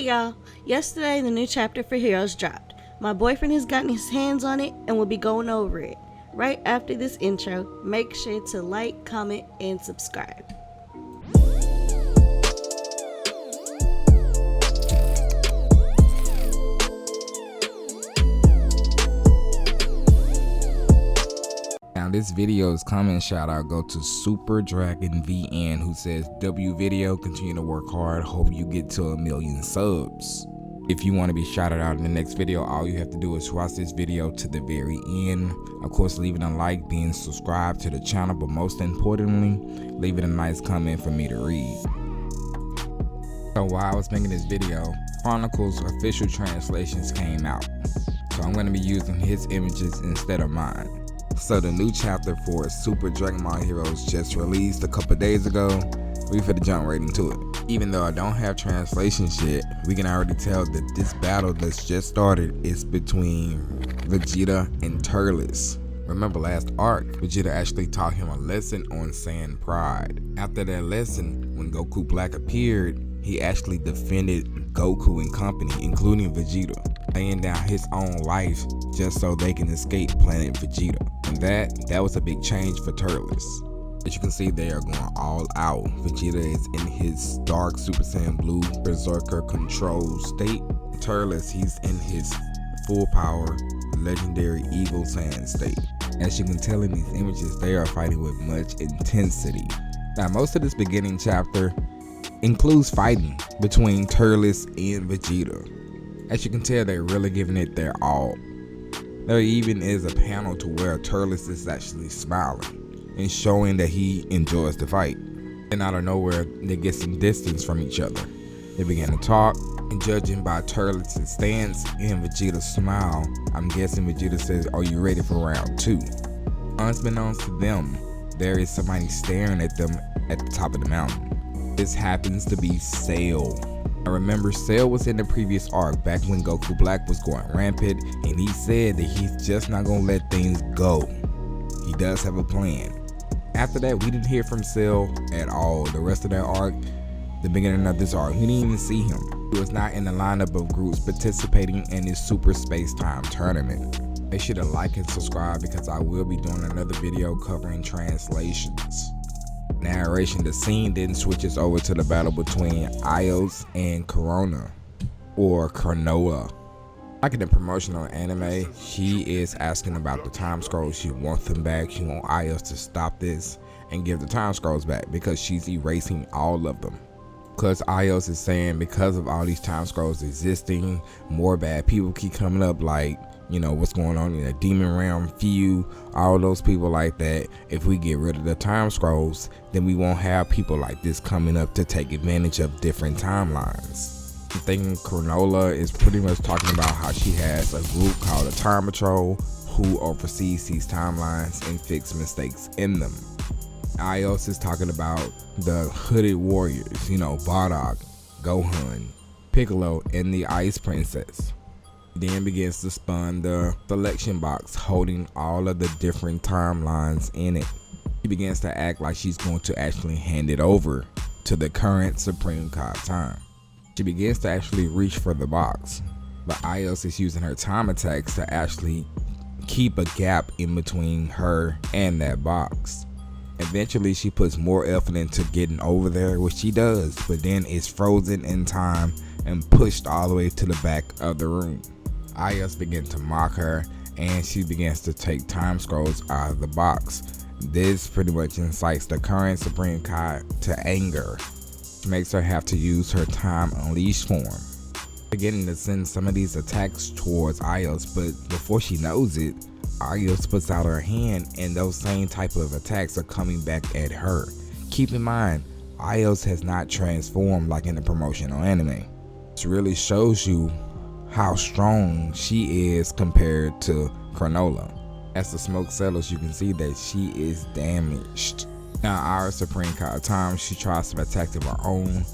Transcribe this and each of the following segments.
Hey y'all, yesterday the new chapter for Heroes dropped. My boyfriend has gotten his hands on it and will be going over it. Right after this intro, make sure to like, comment, and subscribe. Now this video's comment shout out go to Super Dragon VN, who says, W video, continue to work hard, hope you get to 1 million subs. If you want to be shouted out in the next video, all you have to do is watch this video to the very end. Of course, leaving a like, being subscribed to the channel, but most importantly, leaving a nice comment for me to read. So while I was making this video, Chronicles official translations came out. So I'm going to be using his images instead of mine. So the new chapter for Super Dragon Ball Heroes just released a couple days ago. We finna jump right into it. Even though I don't have translations yet, we can already tell that this battle that's just started is between Vegeta and Turles. Remember last arc, Vegeta actually taught him a lesson on Saiyan pride. After that lesson, when Goku Black appeared, he actually defended Goku and company, including Vegeta, laying down his own life just so they can escape planet Vegeta. And that was a big change for Turles. As you can see, they are going all out. Vegeta is in his dark Super Saiyan Blue Berserker control state. Turles, he's in his full power legendary Evil Saiyan state. As you can tell in these images, they are fighting with much intensity. Now most of this beginning chapter includes fighting between Turles and Vegeta. As you can tell, they're really giving it their all. There even is a panel to where Turles is actually smiling and showing that he enjoys the fight. And out of nowhere, they get some distance from each other. They begin to talk, and judging by Turles' stance and Vegeta's smile, I'm guessing Vegeta says, "Are you ready for round 2?" Unbeknownst to them, there is somebody staring at them at the top of the mountain. This happens to be Cell. I remember Cell was in the previous arc back when Goku Black was going rampant, and he said that he's just not gonna let things go. He does have a plan. After that, we didn't hear from Cell at all. The rest of that arc, the beginning of this arc, we didn't even see him. He was not in the lineup of groups participating in this Super Space Time tournament. Make sure to like and subscribe because I will be doing another video covering translations. Narration, the scene then switches over to the battle between Ios and Corona, or Cronoa. Like in the promotional anime, she is asking about the time scrolls. She wants them back. She wants Ios to stop this and give the time scrolls back because she's erasing all of them. Because Ios is saying because of all these time scrolls existing, more bad people keep coming up, like, you know, what's going on in the demon realm, few, all those people like that. If we get rid of the time scrolls, then we won't have people like this coming up to take advantage of different timelines. I'm thinking Cronoa is pretty much talking about how she has a group called a Time Patrol who oversees these timelines and fix mistakes in them. Ios is talking about the hooded warriors, you know, Bardock, Gohan, Piccolo, and the Ice Princess. Then begins to spun the selection box holding all of the different timelines in it. She begins to act like she's going to actually hand it over to the current Supreme God time. She begins to actually reach for the box, but Ios is using her time attacks to actually keep a gap in between her and that box. Eventually she puts more effort into getting over there, which she does, but then is frozen in time and pushed all the way to the back of the room. Ios begins to mock her and she begins to take time scrolls out of the box. This pretty much incites the current Supreme Kai to anger, which makes her have to use her time unleashed form, beginning to send some of these attacks towards Ios. But before she knows it, Ios puts out her hand and those same type of attacks are coming back at her. Keep in mind, Ios has not transformed like in the promotional anime. This really shows you how strong she is compared to Cronoa. As the smoke settles, you can see that she is damaged. Now our Supreme Kai time, she tries some attacks of her own,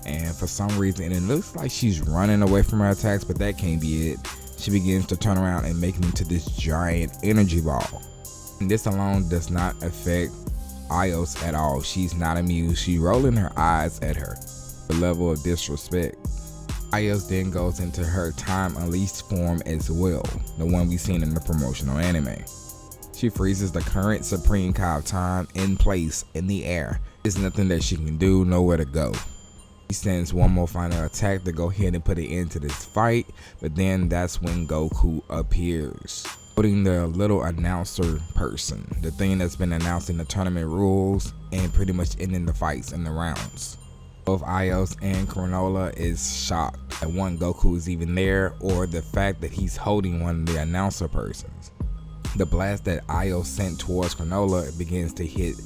and for some reason it looks like she's running away from her attacks, but that can't be it. She begins to turn around and make it into this giant energy ball. And this alone does not affect Ios at all. She's not amused. She's rolling her eyes at her. The level of disrespect. Ios then goes into her Time Unleashed form as well, the one we seen in the promotional anime. She freezes the current Supreme Kai of Time in place in the air. There's nothing that she can do, nowhere to go. She sends one more final attack to go ahead and put an end to this fight, but then that's when Goku appears, putting the little announcer person, the thing that's been announcing the tournament rules and pretty much ending the fights in the rounds. Both Ios and Granola is shocked that one Goku is even there, or the fact that he's holding one of the announcer persons. The blast that Ios sent towards Granola begins to hit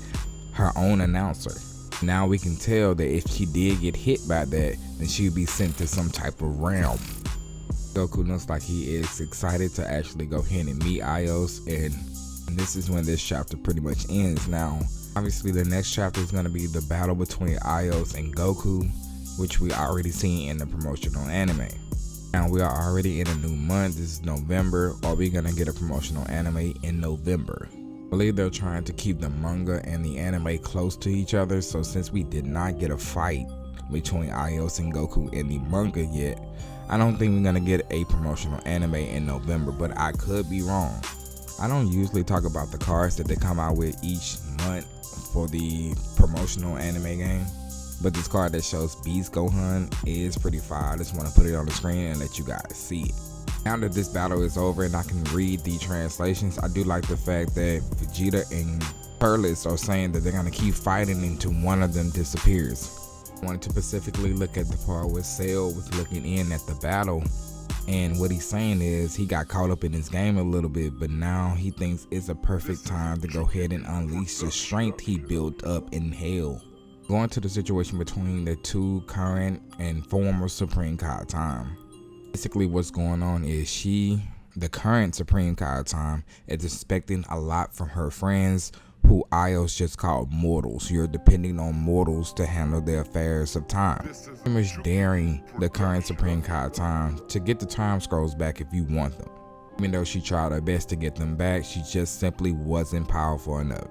her own announcer. Now we can tell that if she did get hit by that, then she would be sent to some type of realm. Goku looks like he is excited to actually go ahead and meet Ios, and this is when this chapter pretty much ends. Now, obviously the next chapter is going to be the battle between Ios and Goku, which we already seen in the promotional anime. Now we are already in a new month. This is November. Are we going to get a promotional anime in November? I believe they're trying to keep the manga and the anime close to each other, so since we did not get a fight between Ios and Goku in the manga yet, I don't think we're going to get a promotional anime in November, but I could be wrong. I don't usually talk about the cards that they come out with each month for the promotional anime game, but this card that shows Beast Gohan is pretty fire. I just want to put it on the screen and let you guys see it. Now that this battle is over and I can read the translations, I do like the fact that Vegeta and Turles are saying that they're going to keep fighting until one of them disappears. I wanted to specifically look at the part where Cell was looking in at the battle, and what he's saying is he got caught up in his game a little bit, but now he thinks it's a perfect time to go ahead and unleash the strength he built up in hell. Going to the situation between the two current and former Supreme Kai of Time. Basically what's going on is the current Supreme Kai of Time, is expecting a lot from her friends, who Ios just called mortals. You're depending on mortals to handle the affairs of time. Pretty much daring the current Supreme Kai of Time to get the time scrolls back if you want them. Even though she tried her best to get them back, she just simply wasn't powerful enough.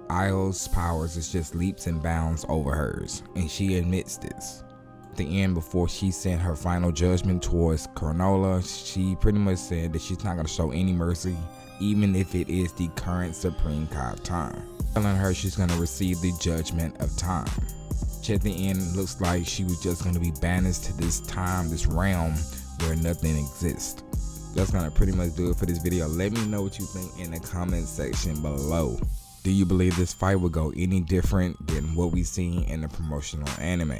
Ios' powers is just leaps and bounds over hers, and she admits this. At the end, before she sent her final judgment towards Granola, she pretty much said that she's not going to show any mercy, even if it is the current Supreme Kai of Time, telling her she's going to receive the judgment of time. Which at the end looks like she was just going to be banished to this time, this realm where nothing exists. That's going to pretty much do it for this video. Let me know what you think in the comment section below. Do you believe this fight would go any different than what we seen in the promotional anime?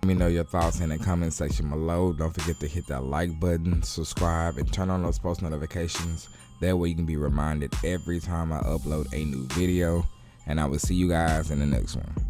Let me know your thoughts in the comment section below. Don't forget to hit that like button, subscribe, and turn on those post notifications. That way you can be reminded every time I upload a new video. And I will see you guys in the next one.